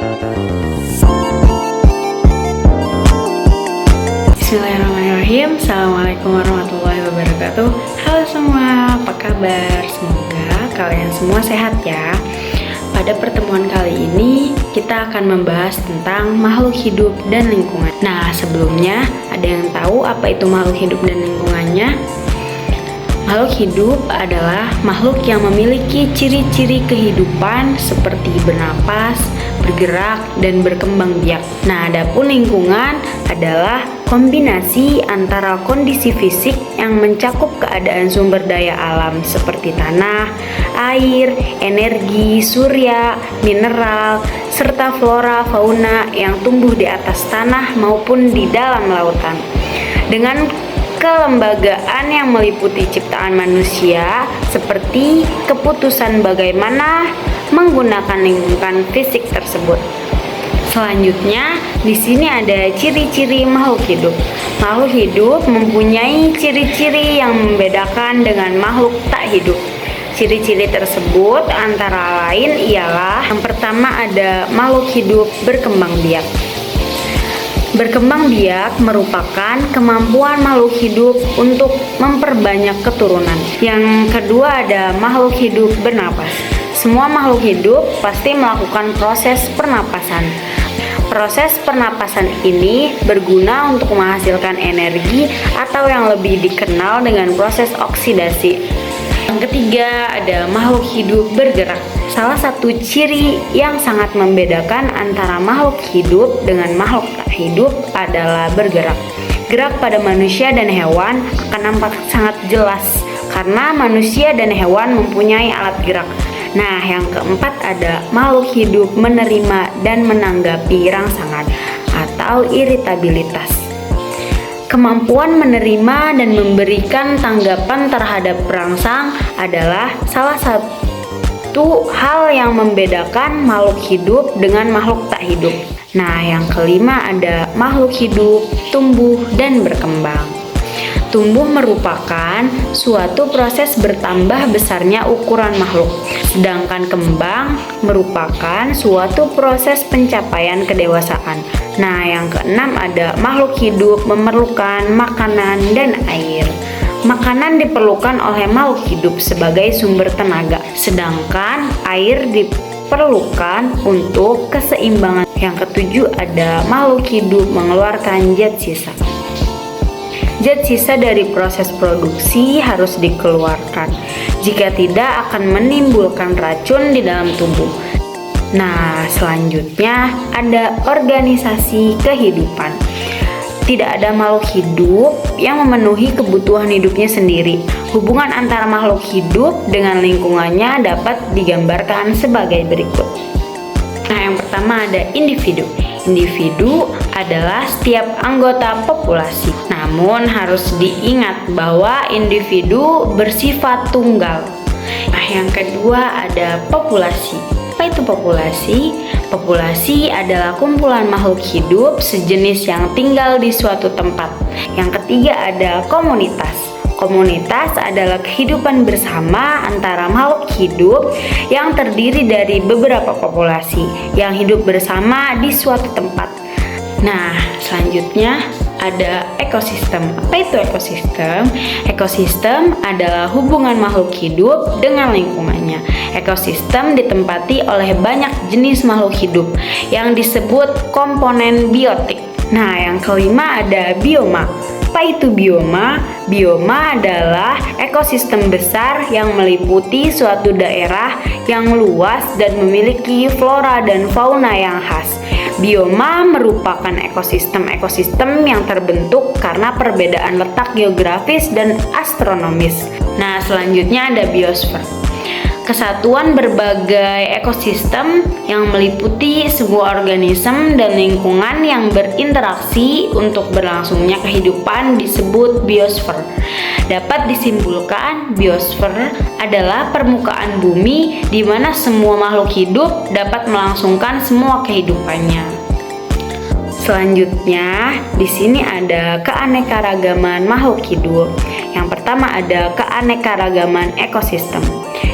Bismillahirrahmanirrahim. Assalamualaikum warahmatullahi wabarakatuh. Halo semua, apa kabar? Semoga kalian semua sehat ya. Pada pertemuan kali ini kita akan membahas tentang makhluk hidup dan lingkungan. Nah, sebelumnya ada yang tahu apa itu makhluk hidup dan lingkungannya? Makhluk hidup adalah makhluk yang memiliki ciri-ciri kehidupan seperti bernapas, bergerak, dan berkembang biak. Nah, adapun lingkungan adalah kombinasi antara kondisi fisik yang mencakup keadaan sumber daya alam seperti tanah, air, energi, surya, mineral, serta flora fauna yang tumbuh di atas tanah maupun di dalam lautan. Dengan kelembagaan yang meliputi ciptaan manusia seperti keputusan bagaimana menggunakan lingkungan fisik tersebut. Selanjutnya, di sini ada ciri-ciri makhluk hidup. Makhluk hidup mempunyai ciri-ciri yang membedakan dengan makhluk tak hidup. Ciri-ciri tersebut antara lain ialah yang pertama ada makhluk hidup berkembang biak. Berkembang biak merupakan kemampuan makhluk hidup untuk memperbanyak keturunan. Yang kedua ada makhluk hidup bernapas. Semua makhluk hidup pasti melakukan proses pernapasan. Proses pernapasan ini berguna untuk menghasilkan energi atau yang lebih dikenal dengan proses oksidasi. Yang ketiga ada makhluk hidup bergerak. Salah satu ciri yang sangat membedakan antara makhluk hidup dengan makhluk tak hidup adalah bergerak. Gerak pada manusia dan hewan akan nampak sangat jelas karena manusia dan hewan mempunyai alat gerak. Nah, yang keempat ada makhluk hidup menerima dan menanggapi rangsangan atau iritabilitas. Kemampuan menerima dan memberikan tanggapan terhadap perangsang adalah salah satu hal yang membedakan makhluk hidup dengan makhluk tak hidup. Nah, yang kelima ada makhluk hidup tumbuh dan berkembang. Tumbuh merupakan suatu proses bertambah besarnya ukuran makhluk, sedangkan kembang merupakan suatu proses pencapaian kedewasaan. Nah, yang keenam ada makhluk hidup memerlukan makanan dan air. Makanan diperlukan oleh makhluk hidup sebagai sumber tenaga, sedangkan air diperlukan untuk keseimbangan. Yang ketujuh ada makhluk hidup mengeluarkan zat sisa. Zat sisa dari proses produksi harus dikeluarkan. Jika tidak akan menimbulkan racun di dalam tubuh. Nah, selanjutnya ada organisasi kehidupan. Tidak ada makhluk hidup yang memenuhi kebutuhan hidupnya sendiri. Hubungan antara makhluk hidup dengan lingkungannya dapat digambarkan sebagai berikut. Nah, yang pertama ada individu. Individu adalah setiap anggota populasi. Namun harus diingat bahwa individu bersifat tunggal. Nah, yang kedua ada populasi. Apa itu populasi? Populasi adalah kumpulan makhluk hidup sejenis yang tinggal di suatu tempat. Yang ketiga ada komunitas. Komunitas adalah kehidupan bersama antara makhluk hidup yang terdiri dari beberapa populasi yang hidup bersama di suatu tempat. Nah, selanjutnya ada ekosistem. Apa itu ekosistem? Ekosistem adalah hubungan makhluk hidup dengan lingkungannya. Ekosistem ditempati oleh banyak jenis makhluk hidup yang disebut komponen biotik. Nah, yang kelima ada bioma. Apa itu bioma? Bioma adalah ekosistem besar yang meliputi suatu daerah yang luas dan memiliki flora dan fauna yang khas. Bioma merupakan ekosistem-ekosistem yang terbentuk karena perbedaan letak geografis dan astronomis. Nah, selanjutnya ada biosfer. Kesatuan berbagai ekosistem yang meliputi sebuah organisme dan lingkungan yang berinteraksi untuk berlangsungnya kehidupan disebut biosfer. Dapat disimpulkan, biosfer adalah permukaan bumi di mana semua makhluk hidup dapat melangsungkan semua kehidupannya. Selanjutnya, di sini ada keanekaragaman makhluk hidup. Yang pertama ada keanekaragaman ekosistem.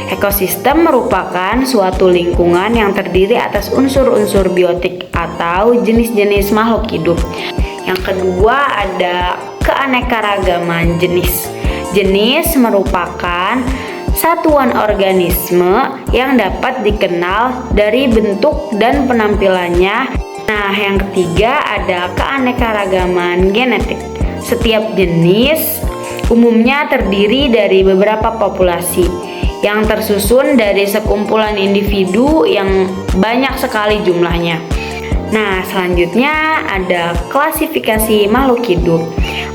Ekosistem merupakan suatu lingkungan yang terdiri atas unsur-unsur biotik atau jenis-jenis makhluk hidup. Yang kedua ada keanekaragaman jenis. Jenis merupakan satuan organisme yang dapat dikenal dari bentuk dan penampilannya. Nah, yang ketiga ada keanekaragaman genetik. Setiap jenis umumnya terdiri dari beberapa populasi yang tersusun dari sekumpulan individu yang banyak sekali jumlahnya. Nah, selanjutnya ada klasifikasi makhluk hidup.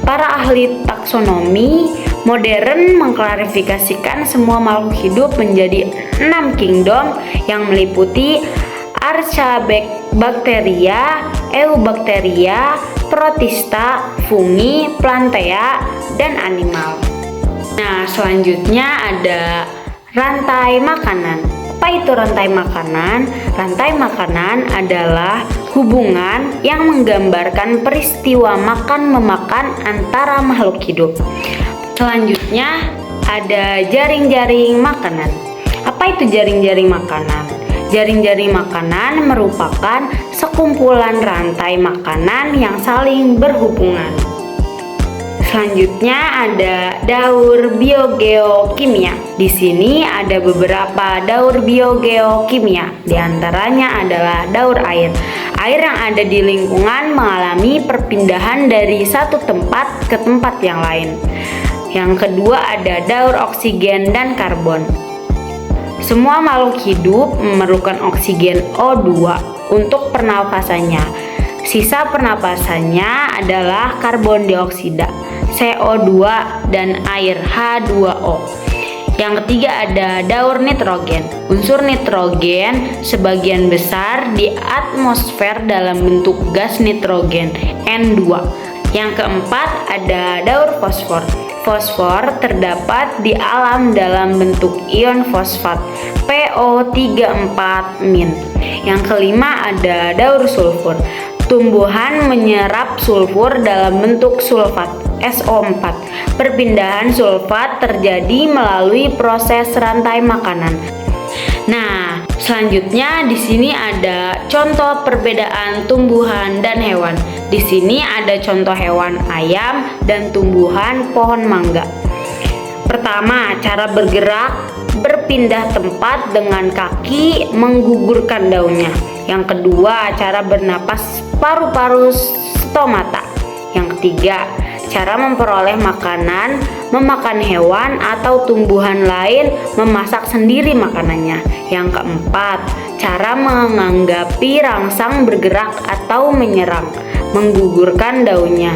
Para ahli taksonomi modern mengklasifikasikan semua makhluk hidup menjadi 6 kingdom yang meliputi Archaebacteria, Eubacteria, Protista, fungi, plantea, dan animal. Nah, selanjutnya ada rantai makanan. Apa itu rantai makanan? Rantai makanan adalah hubungan yang menggambarkan peristiwa makan-memakan antara makhluk hidup. Selanjutnya ada jaring-jaring makanan. Apa itu jaring-jaring makanan? Jaring-jaring makanan merupakan sekumpulan rantai makanan yang saling berhubungan. Selanjutnya ada daur biogeokimia. Di sini ada beberapa daur biogeokimia. Di antaranya adalah daur air. Air yang ada di lingkungan mengalami perpindahan dari satu tempat ke tempat yang lain. Yang kedua ada daur oksigen dan karbon. Semua makhluk hidup memerlukan oksigen O2 untuk pernapasannya. Sisa pernapasannya adalah karbon dioksida, CO2, dan air H2O. Yang ketiga ada daur nitrogen. Unsur nitrogen sebagian besar di atmosfer dalam bentuk gas nitrogen N2. Yang keempat ada daur fosfor. Fosfor terdapat di alam dalam bentuk ion fosfat PO34-. Yang kelima ada daur sulfur. Tumbuhan menyerap sulfur dalam bentuk sulfat SO4. Perpindahan sulfat terjadi melalui proses rantai makanan. Nah, selanjutnya di sini ada contoh perbedaan tumbuhan dan hewan. Di sini ada contoh hewan ayam dan tumbuhan pohon mangga. Pertama, cara bergerak berpindah tempat dengan kaki menggugurkan daunnya. Yang kedua, cara bernapas paru-paru stomata. Yang ketiga, cara memperoleh makanan, memakan hewan atau tumbuhan lain, memasak sendiri makanannya. Yang keempat, cara menganggapi rangsang bergerak atau menyerang, menggugurkan daunnya.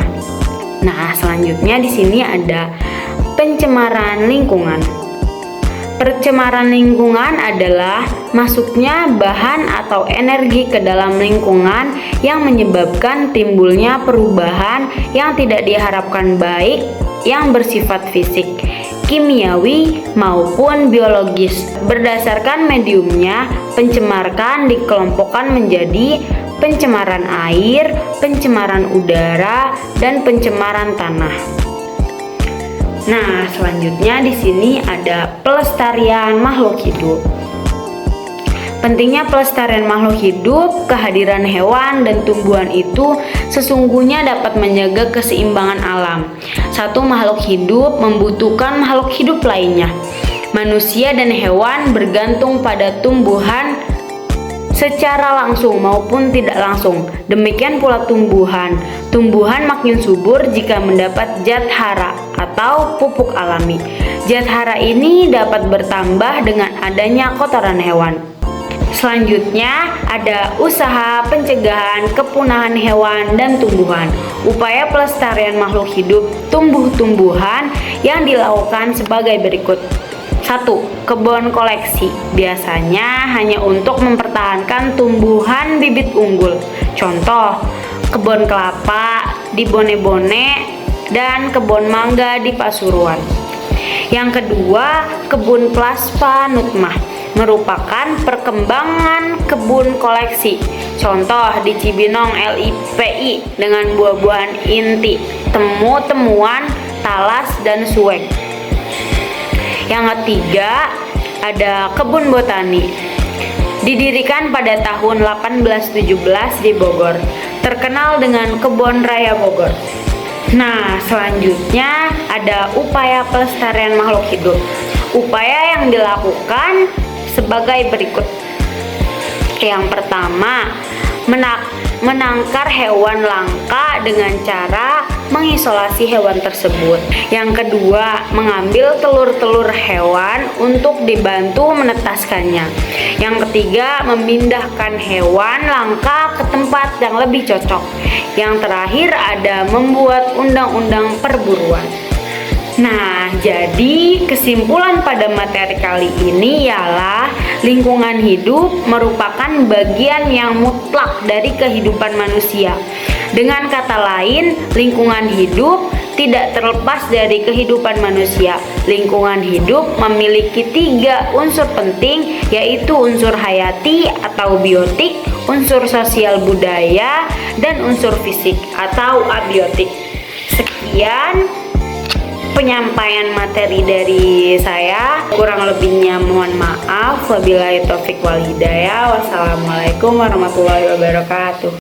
Nah, selanjutnya di sini ada pencemaran lingkungan. Pencemaran lingkungan adalah masuknya bahan atau energi ke dalam lingkungan yang menyebabkan timbulnya perubahan yang tidak diharapkan, baik yang bersifat fisik, kimiawi, maupun biologis. Berdasarkan mediumnya, pencemaran dikelompokkan menjadi pencemaran air, pencemaran udara, dan pencemaran tanah. Nah, selanjutnya di sini ada pelestarian makhluk hidup. Pentingnya pelestarian makhluk hidup, kehadiran hewan dan tumbuhan itu sesungguhnya dapat menjaga keseimbangan alam. Satu makhluk hidup membutuhkan makhluk hidup lainnya. Manusia dan hewan bergantung pada tumbuhan secara langsung maupun tidak langsung. Demikian pula tumbuhan. Tumbuhan makin subur jika mendapat zat hara atau pupuk alami. Zat hara ini dapat bertambah dengan adanya kotoran hewan. Selanjutnya ada usaha pencegahan kepunahan hewan dan tumbuhan. Upaya pelestarian makhluk hidup tumbuh-tumbuhan yang dilakukan sebagai berikut. 1. Kebun koleksi. Biasanya hanya untuk mempertahankan tumbuhan bibit unggul. Contoh, kebun kelapa di Bone-Bone dan kebun mangga di Pasuruan. Yang kedua, kebun Plaspa Nutmah merupakan perkembangan kebun koleksi. Contoh di Cibinong LIPI dengan buah-buahan inti, temu-temuan, talas, dan suwek. Yang ketiga ada kebun botani. Didirikan pada tahun 1817 di Bogor, terkenal dengan Kebun Raya Bogor. Nah, selanjutnya ada upaya pelestarian makhluk hidup. Upaya yang dilakukan sebagai berikut. Yang pertama, menangkar hewan langka dengan cara mengisolasi hewan tersebut. Yang kedua, mengambil telur-telur hewan untuk dibantu menetaskannya. Yang ketiga, memindahkan hewan langka ke tempat yang lebih cocok. Yang terakhir ada membuat undang-undang perburuan. Nah, jadi kesimpulan pada materi kali ini ialah lingkungan hidup merupakan bagian yang mutlak dari kehidupan manusia. Dengan kata lain, lingkungan hidup tidak terlepas dari kehidupan manusia. Lingkungan hidup memiliki 3 unsur penting, yaitu unsur hayati atau biotik, unsur sosial budaya, dan unsur fisik atau abiotik. Sekian penyampaian materi dari saya, kurang lebihnya mohon maaf. Wabillahi taufik wal hidayah. Wassalamualaikum warahmatullahi wabarakatuh.